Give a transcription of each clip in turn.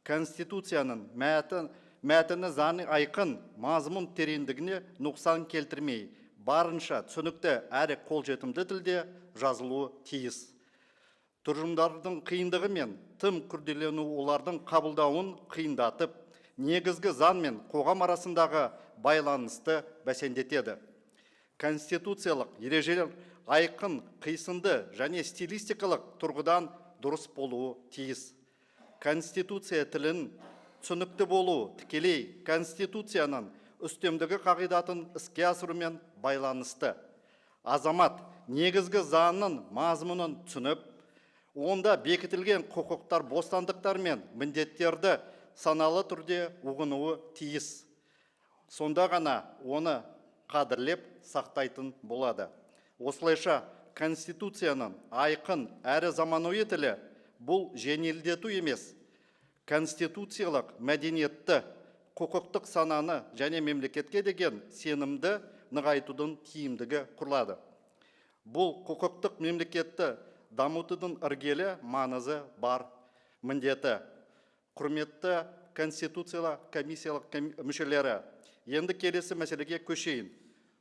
Конституцияның мәтіні заңы айқын, мазмұн тереңдігіне нұқсан келтірмей, барынша түсінікті әрі қолжетімді тілде жазылуы тиіс. Тұжырымдардың қиындығы мен тым күрделену олардың қабылдауын қиындатып, негізгі заң мен қоғам арасындағы байланысты бәсеңдетеді. Конституциялық ережелер айқын, қисынды және стилистикалық тұрғыдан дұрыс болуы тиіс. Конституция тілін түсінікті болу тікелей Конституцияның үстемдігі қағидатын іске асырумен байланысты. Азамат негізгі заңның мазмұнын түсініп, онда бекітілген құқықтар, бостандықтар мен міндеттерді саналы түрде ұғынуы тиіс. Сонда ғана оны қадірлеп сақтайтын болады. Осылайша Конституцияның айқын әрі заманауи тілі бұл жеңілдету емес, конституциялық мәдениетті, құқықтық сананы және мемлекетке деген сенімді нығайтудың тиімдігі құрылады. Бұл құқықтық мемлекетті дамытудың іргелі маңызы бар міндеті. Құрметті Конституциялық комиссиялық мүшелері, енді келесі мәселеге көшейін.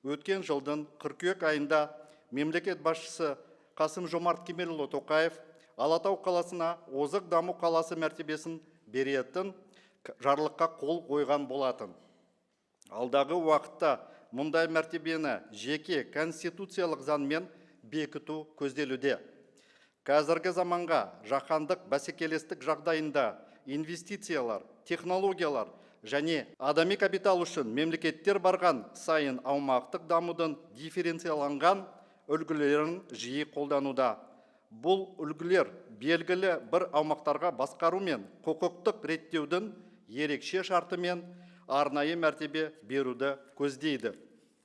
Өткен жылдың қыркүйек айында мемлекет басшысы Қасым-Жомарт Кемелұлы Тоқаев Алатау қаласына озық даму қаласы мәртебесін беретін жарлыққа қол қойған болатын. Алдағы уақытта мұндай мәртебені жеке конституциялық заңмен бекіту көзделуде. Қазіргі заманға жаһандық бәсекелестік жағдайында инвестициялар, технологиялар және адами капитал үшін мемлекеттер барған сайын аумақтық дамудың дифференцияланған үлгілерін жиі қолдануда. Бұл үлгілер белгілі бір аумақтарға басқару мен құқықтық реттеудің ерекше шарты мен арнайы мәртебе беруді көздейді.